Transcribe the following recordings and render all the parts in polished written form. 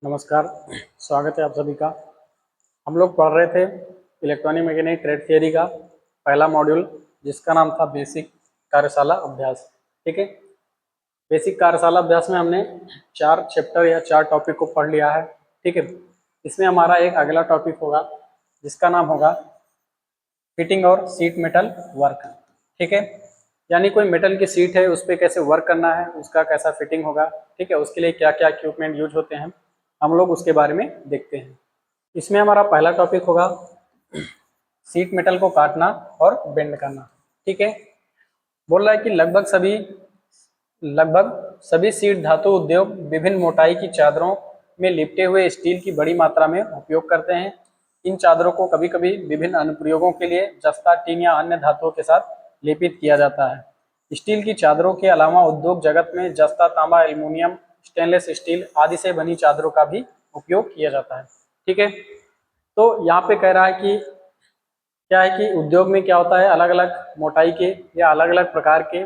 नमस्कार। स्वागत है आप सभी का। हम लोग पढ़ रहे थे इलेक्ट्रॉनिक मैकेनिक ट्रेड थियरी का पहला मॉड्यूल, जिसका नाम था बेसिक कार्यशाला अभ्यास। ठीक है, बेसिक कार्यशाला अभ्यास में हमने 4 चैप्टर या 4 टॉपिक को पढ़ लिया है। ठीक है, इसमें हमारा एक अगला टॉपिक होगा जिसका नाम होगा फिटिंग और सीट मेटल वर्क। ठीक है, यानी कोई मेटल की सीट है उस पर कैसे वर्क करना है, उसका कैसा फिटिंग होगा। ठीक है, उसके लिए क्या क्या इक्विपमेंट यूज होते हैं, हम लोग उसके बारे में देखते हैं। इसमें हमारा पहला टॉपिक होगा सीट मेटल को काटना और बेंड करना। ठीक है, बोल रहा है कि लगभग सभी सीट धातु उद्योग विभिन्न मोटाई की चादरों में लिपटे हुए स्टील की बड़ी मात्रा में उपयोग करते हैं। इन चादरों को कभी कभी विभिन्न अनुप्रयोगों के लिए जस्ता, टीन या अन्य धातुओं के साथ लेपित किया जाता है। स्टील की चादरों के अलावा उद्योग जगत में जस्ता, तांबा, एल्युमिनियम, स्टेनलेस स्टील आदि से बनी चादरों का भी उपयोग किया जाता है। ठीक है, तो यहाँ पे कह रहा है कि क्या है कि उद्योग में क्या होता है, अलग अलग मोटाई के या अलग अलग प्रकार के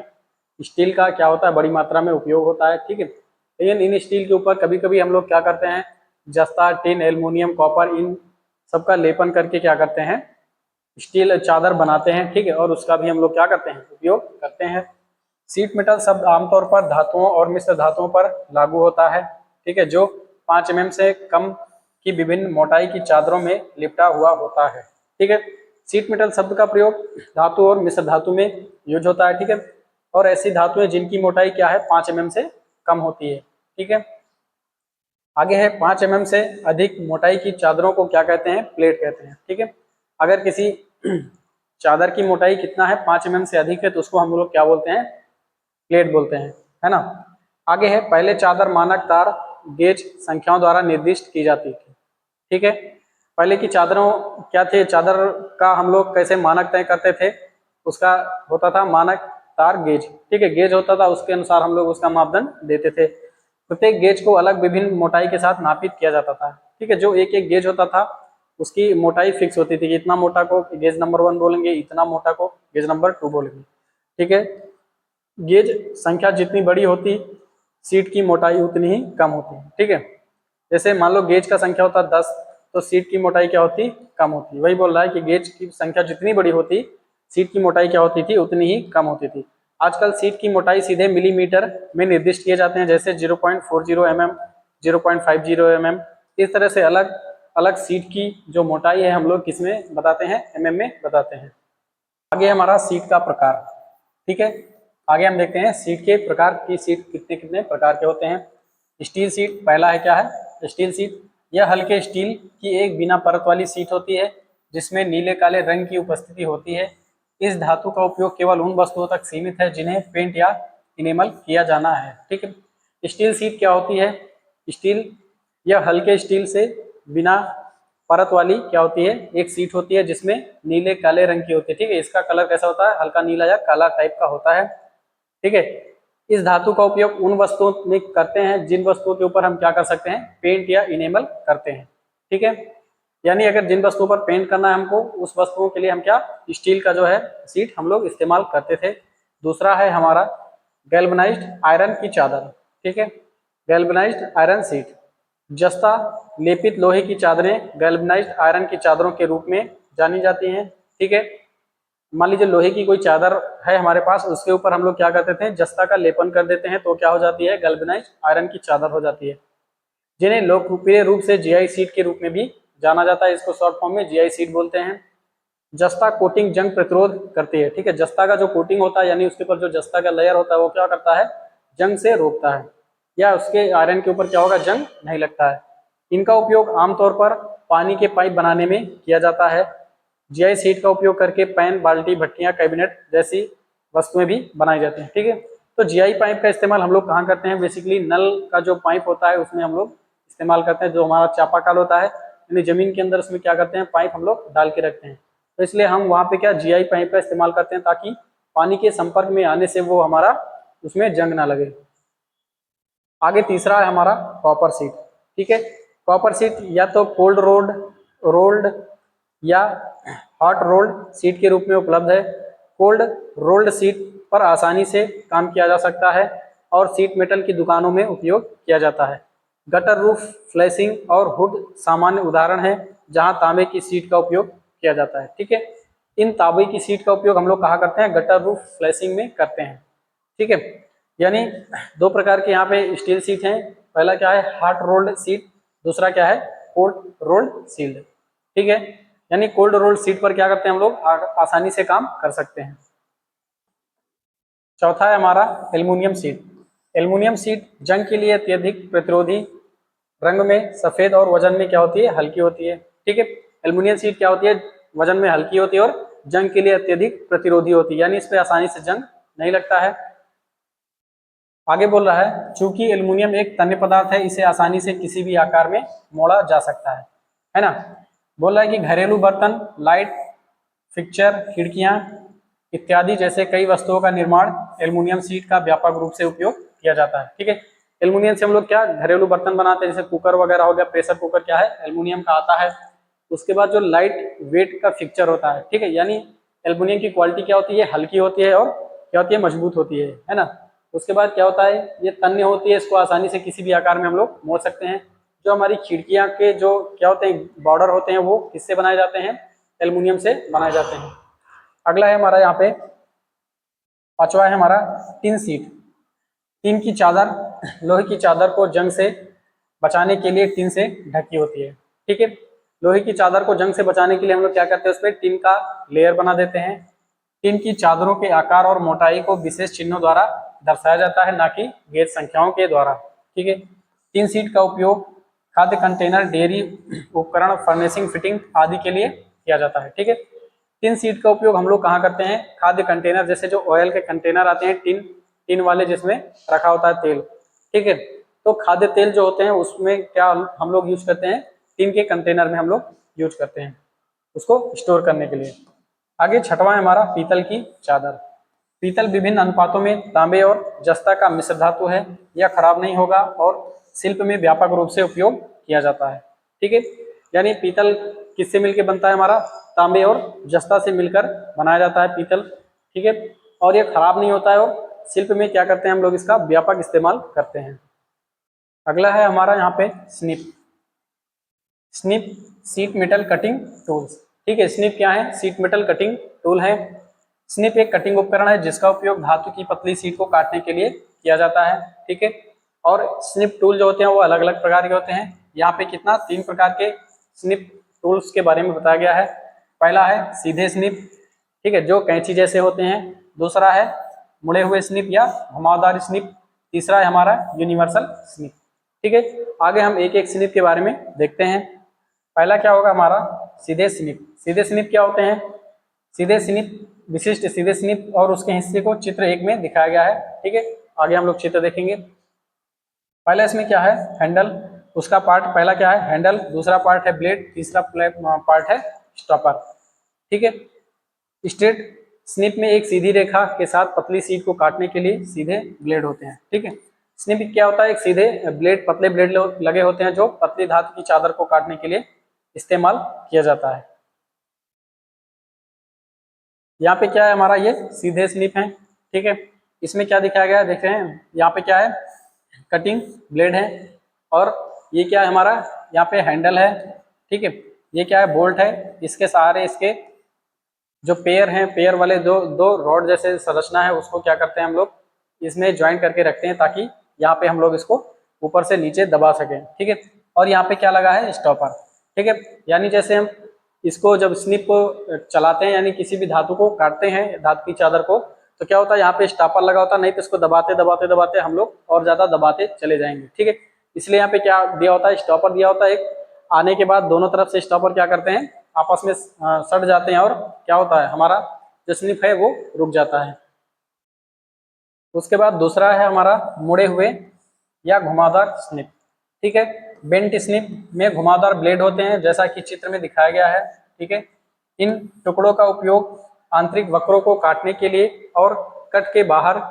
स्टील का क्या होता है, बड़ी मात्रा में उपयोग होता है। ठीक है, लेकिन इन स्टील के ऊपर कभी कभी हम लोग क्या करते हैं, जस्ता, टिन, एल्युमिनियम, कॉपर, इन सबका लेपन करके क्या करते हैं, स्टील चादर बनाते हैं। ठीक है, और उसका भी हम लोग क्या करते हैं, उपयोग करते हैं। सीट मेटल शब्द आमतौर पर धातुओं और मिश्र धातुओं पर लागू होता है। ठीक है, जो 5 mm से कम की विभिन्न मोटाई की चादरों में लिपटा हुआ होता है। ठीक है, सीट मेटल शब्द का प्रयोग धातु और मिश्र धातु में यूज होता है। ठीक है, और ऐसी धातुएं जिनकी मोटाई क्या है, 5 mm से कम होती है। ठीक है, आगे है 5 mm से अधिक मोटाई की चादरों को क्या कहते हैं, प्लेट कहते हैं। ठीक है, अगर किसी चादर की मोटाई कितना है, 5 mm से अधिक है, तो उसको हम लोग क्या बोलते हैं, प्लेट बोलते हैं, है ना। आगे है पहले चादर मानक तार गेज संख्याओं द्वारा निर्दिष्ट की जाती थी। ठीक है, पहले की चादरों क्या थे, चादर का हम लोग कैसे मानक तय करते थे, उसका होता था मानक तार गेज। ठीक है, गेज होता था, उसके अनुसार हम लोग उसका मापदंड देते थे। प्रत्येक गेज को अलग विभिन्न मोटाई के साथ नापित किया जाता था। ठीक है, जो एक एक गेज होता था उसकी मोटाई फिक्स होती थी कि इतना मोटा को गेज नंबर 1 बोलेंगे, इतना मोटा को गेज नंबर 2 बोलेंगे। ठीक है, गेज संख्या जितनी बड़ी होती, सीट की मोटाई उतनी ही कम होती है। ठीक है, जैसे मान लो गेज का संख्या होता 10, तो सीट की मोटाई क्या होती, कम होती। वही बोल रहा है कि गेज की संख्या जितनी बड़ी होती, सीट की मोटाई क्या होती थी, उतनी ही कम होती थी। आजकल सीट की मोटाई सीधे मिलीमीटर में निर्दिष्ट किए जाते हैं, जैसे 0.40 mm, 0.50 mm। इस तरह से अलग अलग सीट की जो मोटाई है हम लोग किसमें बताते हैं, mm में बताते हैं। आगे हमारा सीट का प्रकार। ठीक है, आगे हम देखते हैं सीट के प्रकार की, सीट कितने कितने प्रकार के होते हैं। स्टील सीट पहला है, क्या है, स्टील सीट। यह हल्के स्टील की एक बिना परत वाली सीट होती है जिसमें नीले काले रंग की उपस्थिति होती है। इस धातु का उपयोग केवल उन वस्तुओं तक सीमित है जिन्हें पेंट या इनेमल किया जाना है। ठीक है, स्टील सीट क्या होती है, स्टील, यह हल्के स्टील से बिना परत वाली क्या होती है, एक सीट होती है जिसमें नीले काले रंग की होती है। ठीक है, इसका कलर कैसा होता है, हल्का नीला या काला टाइप का होता है। ठीक है, इस धातु का उपयोग उन वस्तुओं में करते हैं जिन वस्तुओं के ऊपर हम क्या कर सकते हैं, पेंट या इनेमल करते हैं। ठीक है, यानी अगर जिन वस्तुओं पर पेंट करना है हमको, उस वस्तुओं के लिए हम क्या, स्टील का जो है सीट हम लोग इस्तेमाल करते थे। दूसरा है हमारा गैल्वनाइज्ड आयरन की चादर। ठीक है, गैल्वनाइज्ड आयरन सीट, जस्ता लेपित लोहे की चादरें गैल्वनाइज्ड आयरन की चादरों के रूप में जानी जाती हैं। ठीक है, मान लीजिए लोहे की कोई चादर है हमारे पास, उसके ऊपर हम लोग क्या करते थे, जस्ता का लेपन कर देते हैं, तो क्या हो जाती है, गैल्वनाइज्ड आयरन की चादर हो जाती है, जिन्हें लोकप्रिय रूप से जीआई सीट के रूप में भी जाना जाता है। इसको शॉर्ट फॉर्म में जीआई सीट बोलते हैं। जस्ता कोटिंग जंग प्रतिरोध करती है। ठीक है, जस्ता का जो कोटिंग होता है, यानी उसके ऊपर जो जस्ता का लेयर होता है, वो क्या करता है, जंग से रोकता है, या उसके आयरन के ऊपर क्या होगा, जंग नहीं लगता है। इनका उपयोग आमतौर पर पानी के पाइप बनाने में किया जाता है। जीआई सीट का उपयोग करके पैन, बाल्टी, भट्टियां, कैबिनेट जैसी वस्तुएं भी बनाई जाती हैं। ठीक है, तो जीआई पाइप का इस्तेमाल हम लोग कहाँ करते हैं, बेसिकली नल का जो पाइप होता है उसमें हम लोग इस्तेमाल करते हैं। जो हमारा चापाकल होता है, यानी जमीन के अंदर, उसमें क्या करते हैं, पाइप हम लोग डाल के रखते हैं, तो इसलिए हम वहाँ पे क्या, जीआई पाइप का इस्तेमाल करते हैं, ताकि पानी के संपर्क में आने से वो हमारा उसमें जंग ना लगे। आगे तीसरा है हमारा कॉपर सीट। ठीक है, कॉपर सीट या तो कोल्ड रोल्ड या हॉट रोल्ड सीट के रूप में उपलब्ध है। कोल्ड रोल्ड सीट पर आसानी से काम किया जा सकता है और सीट मेटल की दुकानों में उपयोग किया जाता है। गटर रूफ, फ्लैशिंग और हुड सामान्य उदाहरण है जहां तांबे की सीट का उपयोग किया जाता है। ठीक है, इन तांबे की सीट का उपयोग हम लोग कहाँ करते हैं, गटर रूफ फ्लैशिंग में करते हैं। ठीक है, यानी दो प्रकार के यहाँ पे स्टील सीट हैं। पहला क्या है, हॉट रोल्ड सीट, दूसरा क्या है, कोल्ड रोल्ड सील्ड। ठीक है, यानी कोल्ड रोल्ड सीट पर क्या करते हैं हम लोग, आसानी से काम कर सकते हैं। चौथा है हमारा एल्युमिनियम सीट। एल्युमिनियम सीट जंग के लिए अत्यधिक प्रतिरोधी, रंग में सफेद और वजन में क्या होती है, हल्की होती है। ठीक है, एल्युमिनियम सीट क्या होती है, वजन में हल्की होती है और जंग के लिए अत्यधिक प्रतिरोधी होती है, यानी इस पे आसानी से जंग नहीं लगता है। आगे बोल रहा है, चूंकि एल्युमिनियम एक तन्य पदार्थ है, इसे आसानी से किसी भी आकार में मोड़ा जा सकता है ना। बोल रहा है कि घरेलू बर्तन, लाइट फिक्चर, खिड़कियां इत्यादि जैसे कई वस्तुओं का निर्माण एल्युमिनियम सीट का व्यापक रूप से उपयोग किया जाता है। ठीक है, एल्युमिनियम से हम लोग क्या घरेलू बर्तन बनाते हैं, जैसे कुकर वगैरह हो गया, प्रेशर कुकर क्या है, एल्युमिनियम का आता है। उसके बाद जो लाइट वेट का फिक्चर होता है, ठीक है, यानी एल्युमिनियम की क्वालिटी क्या होती है, हल्की होती है और क्या होती है, मजबूत होती है ना। उसके बाद क्या होता है, ये तन्य होती है, इसको आसानी से किसी भी आकार में हम लोग मोड़ सकते हैं। जो हमारी खिड़कियां के जो क्या होते हैं बॉर्डर होते हैं, वो किससे बनाए जाते हैं, एल्युमिनियम से बनाए जाते हैं। अगला है हमारा यहाँ पे पांचवा है हमारा टिन सीट। टिन की चादर, लोहे की चादर को जंग से बचाने के लिए टिन से ढकी होती है। ठीक है, लोहे की चादर को जंग से बचाने के लिए हम लोग क्या करते हैं, उस पर टिन का लेयर बना देते हैं। टिन की चादरों के आकार और मोटाई को विशेष चिन्हों द्वारा दर्शाया जाता है, ना कि गेज संख्याओं के द्वारा। ठीक है, टिन सीट का उपयोग खाद्य कंटेनर, डेयरी उपकरण, फर्नेसिंग, फिटिंग आदि के लिए किया जाता है। ठीक है, टिन सीट का उपयोग हम लोग कहाँ करते हैं, खाद्य कंटेनर, जैसे जो ऑयल के कंटेनर आते हैं टिन टिन वाले, जिसमें रखा होता है तेल। ठीक है, तो खाद्य तेल जो होते हैं उसमें क्या हम लोग यूज करते हैं, टिन के कंटेनर में हम लोग यूज करते हैं उसको स्टोर करने के लिए। आगे छठवां है हमारा पीतल की चादर। पीतल विभिन्न अनुपातों में तांबे और जस्ता का मिश्र धातु है, यह खराब नहीं होगा और शिल्प में व्यापक रूप से उपयोग किया जाता है। ठीक है, यानी पीतल किससे मिलकर बनता है, हमारा तांबे और जस्ता से मिलकर बनाया जाता है पीतल। ठीक है, और ये खराब नहीं होता है और शिल्प में क्या करते हैं हम लोग, इसका व्यापक इस्तेमाल करते हैं। अगला है हमारा यहाँ पे snip. Snip seat metal cutting tools. ठीक है, स्निप क्या है, सीट मेटल कटिंग टूल है। स्निप एक कटिंग उपकरण है जिसका उपयोग धातु की पतली सीट को काटने के लिए किया जाता है। ठीक है, और स्निप टूल जो होते हैं वो अलग अलग प्रकार के होते हैं। यहाँ पे कितना, 3 प्रकार के स्निप टूल्स के बारे में बताया गया है। पहला है सीधे स्निप, ठीक है, जो कैंची जैसे होते हैं। दूसरा है मुड़े हुए स्निप या घुमावदार स्निप। तीसरा है हमारा यूनिवर्सल स्निप। ठीक है, आगे हम एक एक स्निप के बारे में देखते हैं। पहला क्या होगा हमारा, सीधे स्निप। सीधे स्निप क्या होते हैं, सीधे स्निप, विशिष्ट सीधे स्निप और उसके हिस्से को चित्र 1 में दिखाया गया है। ठीक है, आगे हम लोग चित्र देखेंगे। पहला इसमें क्या है, हैंडल, उसका पार्ट पहला क्या है, हैंडल, दूसरा पार्ट है ब्लेड, तीसरा पार्ट है स्टॉपर। ठीक है, स्ट्रेट स्निप में एक सीधी रेखा के साथ पतली सीट को काटने के लिए सीधे ब्लेड होते हैं। ठीक है, स्निप क्या होता है, एक सीधे ब्लेड, पतले ब्लेड लगे होते हैं जो पतली धातु की चादर को काटने के लिए इस्तेमाल किया जाता है। यहाँ पे क्या है हमारा, ये सीधे स्निप है। ठीक है, इसमें क्या दिखाया गया है, देख रहे हैं यहाँ पे क्या है, कटिंग ब्लेड है, और ये क्या है हमारा, यहाँ पे हैंडल है। ठीक है, ये क्या है, बोल्ट है, इसके सहारे इसके जो पेयर हैं, पेयर वाले जो दो रॉड जैसे संरचना है उसको क्या करते हैं हम लोग इसमें ज्वाइन करके रखते हैं, ताकि यहाँ पे हम लोग इसको ऊपर से नीचे दबा सकें। ठीक है, और यहाँ पे क्या लगा है, स्टॉपर। ठीक है, यानी जैसे हम इसको जब स्निप को चलाते हैं, यानी किसी भी धातु को काटते हैं, धातु की चादर को, तो क्या होता है यहाँ पे स्टॉपर लगा होता है, नहीं तो इसको दबाते दबाते दबाते हम लोग और ज्यादा दबाते चले जाएंगे। ठीक है, इसलिए यहाँ पे क्या दिया होता है, स्टॉपर दिया होता है एक। आने के बाद दोनों तरफ से स्टॉपर क्या करते हैं, आपस में सट जाते हैं और क्या होता है, हमारा जो स्निप है वो रुक जाता है। उसके बाद दूसरा है हमारा मुड़े हुए या घुमावदार स्निप। ठीक है, बेंट स्निप में घुमावदार ब्लेड होते हैं, जैसा कि चित्र में दिखाया गया है। ठीक है, इन टुकड़ों का उपयोग आंतरिक वक्रों को काटने के लिए और कट के बाहर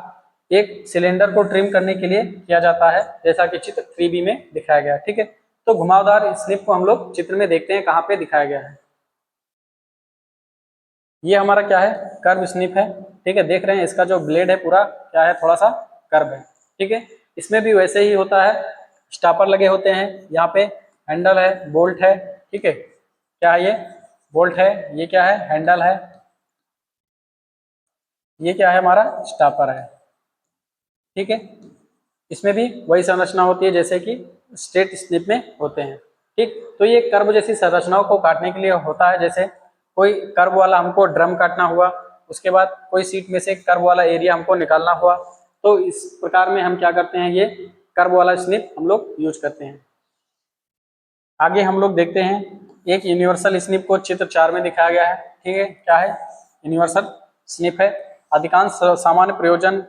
एक सिलेंडर को ट्रिम करने के लिए किया जाता है, जैसा कि चित्र 3B में दिखाया गया है। ठीक है, तो घुमावदार स्निप को हम लोग चित्र में देखते हैं कहाँ पे दिखाया गया है। ये हमारा क्या है, कर्व स्निप है। ठीक है, देख रहे हैं इसका जो ब्लेड है पूरा क्या है, थोड़ा सा कर्व है। ठीक है, इसमें भी वैसे ही होता है, स्टॉपर लगे होते हैं, यहाँ पे हैंडल है, बोल्ट है, ठीक है। क्या है ये? बोल्ट है। ये क्या है? हैंडल है। ये क्या है? हमारा स्टॉपर है, ठीक है। इसमें भी वही संरचना होती है जैसे कि स्ट्रेट स्निप में होते हैं, ठीक। तो ये कर्व जैसी संरचनाओं को काटने के लिए होता है। जैसे कोई कर्व वाला हमको ड्रम काटना हुआ, उसके बाद कोई सीट में से कर्व वाला एरिया हमको निकालना हुआ, तो इस प्रकार में हम क्या करते हैं, ये कर्व वाला स्निप हम लोग यूज करते हैं। आगे हम लोग देखते हैं एक यूनिवर्सल स्निप को चित्र 4 में दिखाया गया है, ठीक है। क्या है? यूनिवर्सल स्निप है। अधिकांश सामान्य प्रयोजन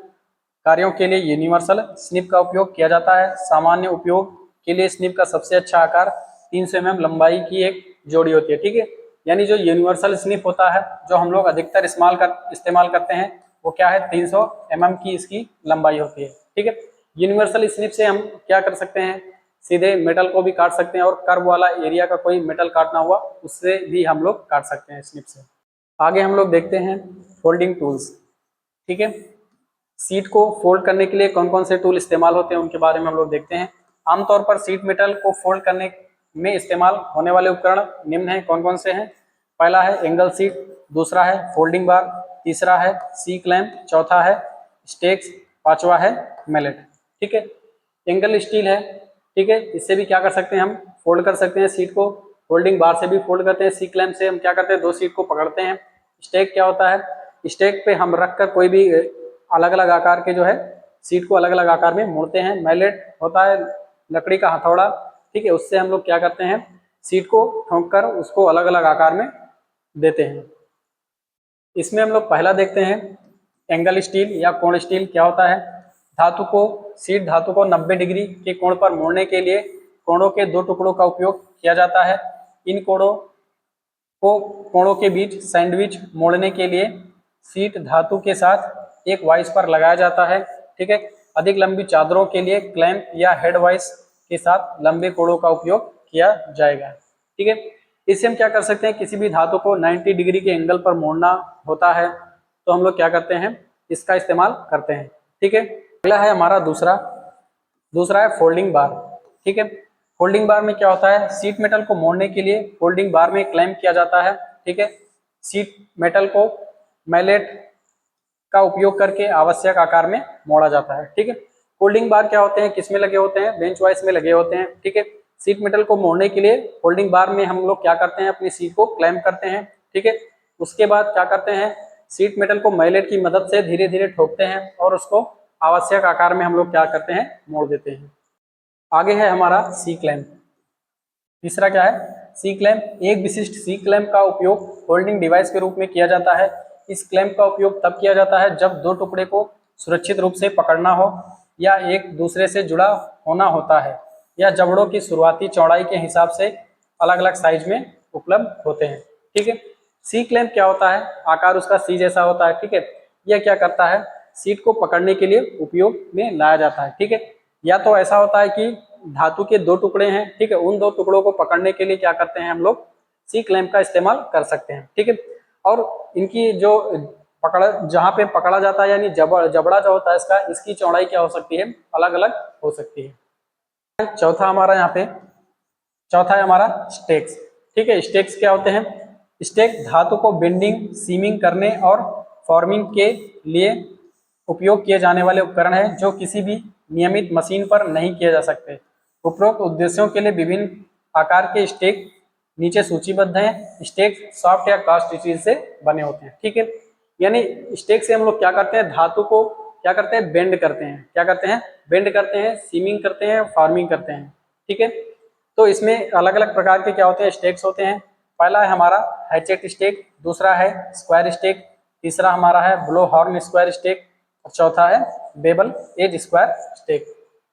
कार्यों के लिए यूनिवर्सल स्निप का उपयोग किया जाता है। सामान्य उपयोग के लिए स्निप का सबसे अच्छा आकार 300 mm लंबाई की एक जोड़ी होती है, ठीक है। यानी जो यूनिवर्सल स्निप होता है, जो हम लोग अधिकतर इस्तेमाल करते हैं, वो क्या है? 300 mm की इसकी लंबाई होती है, ठीक है। यूनिवर्सल स्निप से हम क्या कर सकते हैं? सीधे मेटल को भी काट सकते हैं, और कर्व वाला एरिया का कोई मेटल काटना हुआ उससे भी हम लोग काट सकते हैं स्निप से। आगे हम लोग देखते हैं फोल्डिंग टूल्स, ठीक है। सीट को फोल्ड करने के लिए कौन कौन से टूल इस्तेमाल होते हैं उनके बारे में हम लोग देखते हैं। आमतौर पर सीट मेटल को फोल्ड करने में इस्तेमाल होने वाले उपकरण निम्न हैं। कौन कौन से हैं? पहला है एंगल सीट, दूसरा है फोल्डिंग बार, तीसरा है सी क्लैंप, चौथा है स्टेक्स, पांचवा है मैलेट, ठीक है। एंगल स्टील है, ठीक है। इससे भी क्या कर सकते हैं? हम फोल्ड कर सकते हैं सीट को। फोल्डिंग बार से भी फोल्ड करते हैं। सी क्लैंप से हम क्या करते हैं? दो सीट को पकड़ते हैं। स्टेक क्या होता है? स्टेक पे हम रखकर कोई भी अलग अलग आकार के जो है सीट को अलग अलग आकार में मोड़ते हैं। मैलेट होता है लकड़ी का हथौड़ा, ठीक है। उससे हम लोग क्या करते हैं? सीट को ठोक कर उसको अलग अलग आकार में देते हैं। इसमें हम लोग पहला देखते हैं एंगल स्टील या कोण स्टील। क्या होता है? सीट धातु को 90 डिग्री के कोण पर मोड़ने के लिए कोणों के दो टुकड़ों का उपयोग किया जाता है। इन कोणों के बीच सैंडविच मोड़ने के लिए सीट धातु के साथ एक वाइस पर लगाया जाता है, ठीक है। अधिक लंबी चादरों के लिए क्लैंप या हेड वाइस के साथ लंबे कोणों का उपयोग किया जाएगा, ठीक है। इससे हम क्या कर सकते हैं? किसी भी धातु को 90 डिग्री के एंगल पर मोड़ना होता है तो हम लोग क्या करते हैं? इसका इस्तेमाल करते हैं, ठीक है। अगला है हमारा दूसरा है फोल्डिंग बार, ठीक है। फोल्डिंग बार में क्या होता है? सीट मेटल को मोड़ने के लिए फोल्डिंग बार में क्लैंप किया जाता है, ठीक है। सीट मेटल को मैलेट का उपयोग करके आवश्यक आकार में मोड़ा जाता है, ठीक है। फोल्डिंग बार क्या होते हैं? किस में लगे होते हैं? बेंच वाइस में लगे होते हैं, ठीक है। सीट मेटल को मोड़ने के लिए फोल्डिंग बार में हम लोग क्या करते हैं? अपनी सीट को क्लैंप करते हैं, ठीक है। उसके बाद क्या करते हैं? सीट मेटल को मैलेट की मदद से धीरे धीरे ठोकते हैं और उसको आवश्यक आकार में हम लोग क्या करते हैं? मोड़ देते हैं। आगे है हमारा सी क्लैंप। तीसरा क्या है? सी क्लैंप। एक विशिष्ट सी क्लैंप का उपयोग होल्डिंग डिवाइस के रूप में किया जाता है। इस क्लैंप का उपयोग तब किया जाता है जब दो टुकड़े को सुरक्षित रूप से पकड़ना हो या एक दूसरे से जुड़ा होना होता है, या जबड़ों की शुरुआती चौड़ाई के हिसाब से अलग अलग साइज में उपलब्ध होते हैं, ठीक है। सी क्लैंप क्या होता है? आकार उसका सी जैसा होता है, ठीक है। यह क्या करता है? सीट को पकड़ने के लिए उपयोग में लाया जाता है, ठीक है। या तो ऐसा होता है कि धातु के दो टुकड़े हैं, ठीक है, उन दो टुकड़ों को पकड़ने के लिए क्या करते हैं? हम लोग सी क्लैंप का इस्तेमाल कर सकते हैं, ठीक है। और इनकी जो जहाँ पे पकड़ा जाता है, यानी जबड़ा जो होता है इसका, इसकी चौड़ाई क्या हो सकती है? अलग अलग हो सकती है। चौथा है हमारा स्टेक्स, ठीक है। स्टेक्स क्या होते हैं? स्टेक धातु को बेंडिंग, सीमिंग करने और फॉर्मिंग के लिए उपयोग किए जाने वाले उपकरण हैं जो किसी भी नियमित मशीन पर नहीं किए जा सकते। उपरोक्त उद्देश्यों के लिए विभिन्न आकार के स्टेक नीचे सूचीबद्ध हैं। स्टेक सॉफ्ट या कास्ट स्टील से बने होते हैं, ठीक है। यानी स्टेक से हम लोग क्या करते हैं? धातु को क्या करते हैं? बेंड करते हैं। क्या करते हैं? बेंड करते हैं, सीमिंग करते हैं, फॉर्मिंग करते हैं, ठीक है। तो इसमें अलग अलग प्रकार के क्या होते हैं? स्टेक्स होते हैं। पहला है हमारा हैचेट स्टेक, दूसरा है स्क्वायर स्टेक, तीसरा हमारा है ब्लो हॉर्न स्क्वायर स्टेक, और चौथा है बेबल एज स्क्वायर स्टेक,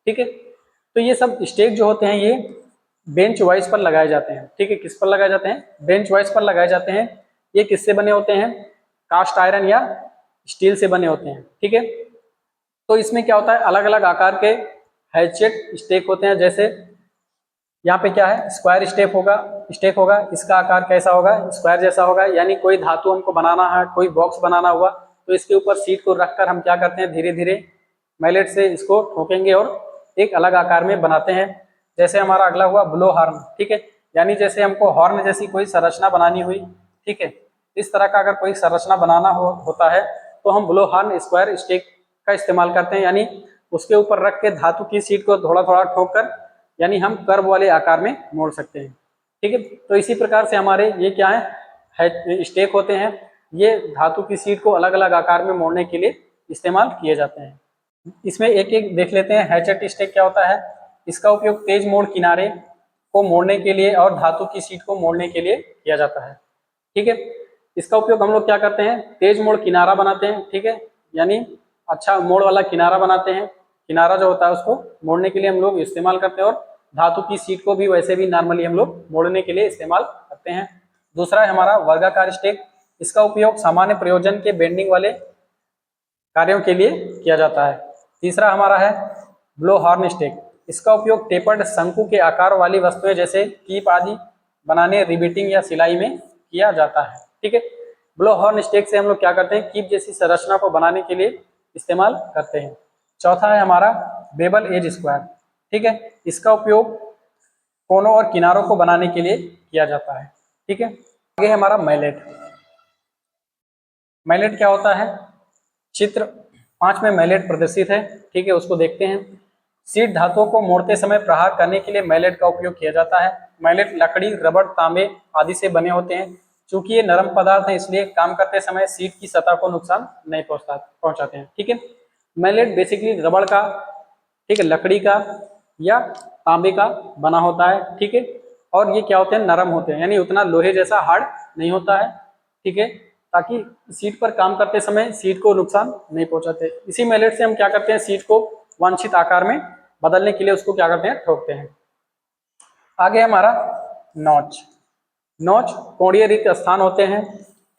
ठीक है। तो ये सब स्टेक जो होते हैं ये बेंच वाइज पर लगाए जाते हैं, ठीक है। किस पर लगाए जाते हैं? बेंच वाइज पर लगाए जाते हैं। ये किससे बने होते हैं? कास्ट आयरन या स्टील से बने होते हैं, ठीक है। तो इसमें क्या होता है? अलग अलग आकार के हैचेट स्टेक होते हैं। जैसे यहाँ पे क्या है? स्क्वायर स्टेक होगा। इसका आकार कैसा होगा? स्क्वायर जैसा होगा। यानी कोई धातु हमको बनाना है, कोई बॉक्स बनाना हुआ, तो इसके ऊपर सीट को रखकर हम क्या करते हैं? धीरे धीरे मैलेट से इसको ठोकेंगे और एक अलग आकार में बनाते हैं। जैसे हमारा अगला हुआ ब्लो हॉर्न, ठीक है, यानी जैसे हमको हॉर्न जैसी कोई संरचना बनानी हुई, ठीक है, इस तरह का अगर कोई संरचना बनाना होता है तो हम ब्लो हॉर्न स्क्वायर स्टेक का इस्तेमाल करते हैं, यानी उसके ऊपर रख के धातु की सीट को थोड़ा थोड़ा ठोक कर यानी हम कर्व वाले आकार में मोड़ सकते हैं, ठीक है। तो इसी प्रकार से हमारे ये क्या है स्टेक होते हैं, ये धातु की सीट को अलग अलग आकार में मोड़ने के लिए इस्तेमाल किए जाते हैं। इसमें एक एक देख लेते हैं। हैचेट स्टेक क्या होता है, इसका उपयोग तेज मोड़ किनारे को मोड़ने के लिए और धातु की सीट को मोड़ने के लिए किया जाता है, ठीक है। इसका उपयोग हम लोग क्या करते हैं, तेज मोड़ किनारा बनाते हैं, ठीक है, यानी अच्छा मोड़ वाला किनारा बनाते हैं। किनारा जो होता है उसको मोड़ने के लिए हम लोग इस्तेमाल करते हैं और धातु की सीट को भी वैसे भी नॉर्मली हम लोग मोड़ने के लिए इस्तेमाल करते हैं। दूसरा है हमारा वर्गाकार स्टेक, इसका उपयोग सामान्य प्रयोजन के बेंडिंग वाले कार्यों के लिए किया जाता है। तीसरा हमारा है ब्लो हॉर्न स्टेक, इसका उपयोग टेपर्ड शंकु के आकार वाली वस्तुएं जैसे कीप आदि बनाने, रिबेटिंग या सिलाई में किया जाता है, ठीक है। ब्लो हॉर्न स्टेक से हम लोग क्या करते हैं, कीप जैसी संरचना को बनाने के लिए इस्तेमाल करते हैं। चौथा है हमारा बेबल एज स्क्वायर, ठीक है, इसका उपयोग कोनों और किनारों को बनाने के लिए किया जाता है, ठीक है। आगे हमारा मैलेट। मैलेट क्या होता है, चित्र 5 में मैलेट प्रदर्शित है, ठीक है, उसको देखते हैं। सीट धातुओं को मोड़ते समय प्रहार करने के लिए मैलेट का उपयोग किया जाता है। मैलेट लकड़ी, रबड़, तांबे आदि से बने होते हैं। चूंकि ये नरम पदार्थ है इसलिए काम करते समय सीट की सतह को नुकसान नहीं पहुंचाते हैं, ठीक है। मैलेट बेसिकली रबड़ का, ठीक है, लकड़ी का या तांबे का बना होता है, ठीक है, और ये क्या होते हैं, नरम होते हैं, यानी उतना लोहे जैसा हार्ड नहीं होता है, ठीक है, ताकि सीट पर काम करते समय सीट को नुकसान नहीं पहुंचाते। इसी मैलेट से हम क्या करते हैं, सीट को वांछित आकार में बदलने के लिए उसको क्या करते हैं, ठोकते हैं। आगे हमारा नॉच। नॉच कोणीय रिक्त स्थान होते हैं,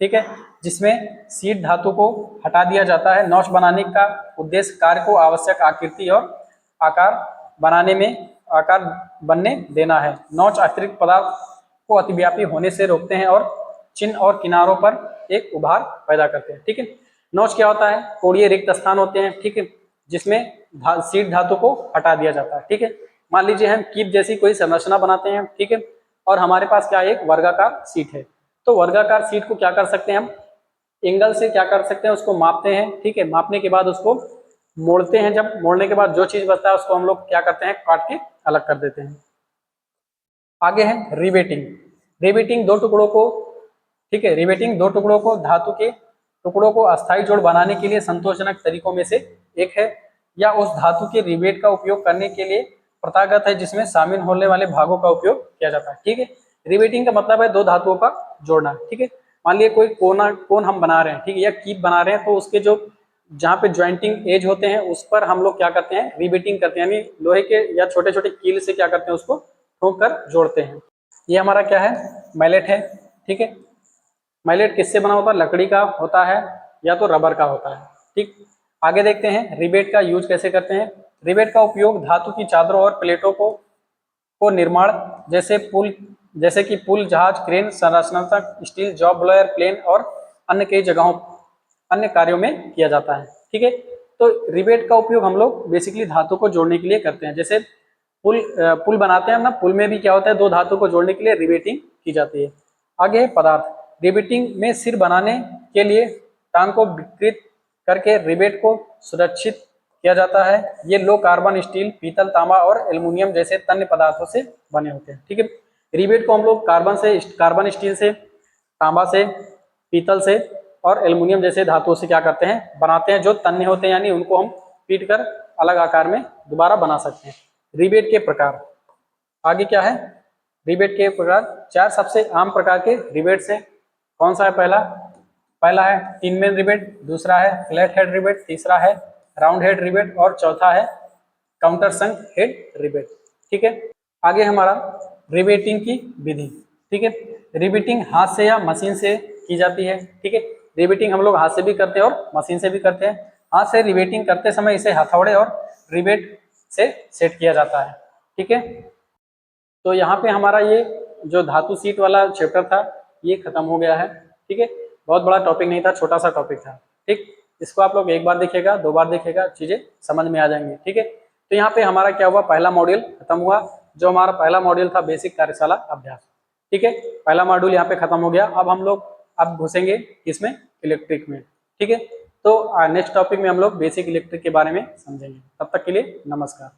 ठीक है, जिसमें सीट धातु को हटा दिया जाता है। नॉच बनाने का उद्देश्य कार्य को आवश्यक आकृति और आकार बनने देना है। नॉच अतिरिक्त पदार्थ को अतिव्यापी होने से रोकते हैं और चिन्ह और किनारों पर एक उभार पैदा करते हैं, ठीक है। नॉच क्या होता है, कोणीय रिक्त स्थान होते हैं, ठीक है, जिसमें सीट धातु को हटा दिया जाता है, ठीक है। मान लीजिए हम कीप जैसी कोई संरचना बनाते हैं, ठीक है, और हमारे पास क्या है, एक वर्गाकार सीट है। तो वर्गाकार सीट को क्या कर सकते हैं हम, एंगल से क्या कर सकते हैं, उसको मापते हैं, ठीक है, मापने के बाद उसको मोड़ते हैं। जब मोड़ने के बाद जो चीज बचता है उसको हम लोग क्या करते हैं, काट के अलग कर देते हैं। आगे है रिवेटिंग। रिवेटिंग दो टुकड़ों को, ठीक है, रिवेटिंग दो टुकड़ों को, धातु के टुकड़ों को अस्थायी जोड़ बनाने के लिए संतोषजनक तरीकों में से एक है, या उस धातु के रिवेट का उपयोग करने के लिए प्रथागत है जिसमें शामिल होने वाले भागों का उपयोग किया जाता है, ठीक है। रिवेटिंग का मतलब है दो धातुओं का जोड़ना, ठीक है। मान लिया कोई कोन हम बना रहे हैं, ठीक है, या कीप बना रहे हैं, तो उसके जो जहाँ पे ज्वाइंटिंग एज होते हैं उस पर हम लोग क्या करते हैं, रिवेटिंग करते हैं, यानी लोहे के या छोटे छोटे कील से क्या करते हैं, उसको ठोक कर जोड़ते हैं। ये हमारा क्या है, मैलेट है, ठीक है। मैलेट किससे बना होता है, लकड़ी का होता है या तो रबर का होता है, ठीक। आगे देखते हैं रिवेट का यूज कैसे करते हैं। रिवेट का उपयोग धातु की चादरों और प्लेटों को निर्माण जैसे कि पुल, जहाज, क्रेन, संरचनात्मक स्टील, जॉब ब्लोअर, प्लेन और अन्य कई जगहों अन्य कार्यों में किया जाता है, ठीक है। तो रिवेट का उपयोग हम लोग बेसिकली धातु को जोड़ने के लिए करते हैं। जैसे पुल बनाते हैं ना, पुल में भी क्या होता है, दो धातु को जोड़ने के लिए रिवेटिंग की जाती है। आगे है पदार्थ। रिवेटिंग में सिर बनाने के लिए टांग को विकृत करके रिवेट को सुरक्षित किया जाता है। ये लो कार्बन स्टील, पीतल, तांबा और एल्युमिनियम जैसे तन्य पदार्थों से बने होते हैं, ठीक है। रिवेट को हम लोग कार्बन स्टील से, तांबा से, पीतल से और एल्युमिनियम जैसे धातुओं से क्या करते हैं, बनाते हैं, जो तन्य होते हैं, यानी उनको हम पीट कर अलग आकार में दोबारा बना सकते हैं। रिवेट के प्रकार। आगे क्या है, रिवेट के प्रकार। 4 सबसे आम प्रकार के रिवेट से कौन सा है, पहला है टिन मेन रिवेट, दूसरा है फ्लैट हेड रिवेट, तीसरा है राउंड हेड रिवेट और चौथा है काउंटर संक हेड रिवेट, ठीक है। आगे हमारा रिवेटिंग की विधि, ठीक है। रिवेटिंग हाथ से या मशीन से की जाती है, ठीक है। रिवेटिंग हम लोग हाथ से भी करते हैं और मशीन से भी करते हैं। हाथ से रिवेटिंग करते समय इसे हथौड़े और रिवेट से सेट किया जाता है, ठीक है। तो यहाँ पे हमारा ये जो धातु सीट वाला चैप्टर था ये खत्म हो गया है, ठीक है। बहुत बड़ा टॉपिक नहीं था, छोटा सा टॉपिक था, ठीक। इसको आप लोग एक बार देखिएगा, 2 बार देखिएगा, चीजें समझ में आ जाएंगी, ठीक है। तो यहाँ पे हमारा क्या हुआ, पहला मॉड्यूल खत्म हुआ। जो हमारा पहला मॉड्यूल था बेसिक कार्यशाला अभ्यास, ठीक है, पहला मॉड्यूल यहाँ पे खत्म हो गया। अब हम लोग अब घुसेंगे इसमें इलेक्ट्रिक में, ठीक है। तो नेक्स्ट टॉपिक में हम लोग बेसिक इलेक्ट्रिक के बारे में समझेंगे। तब तक के लिए नमस्कार।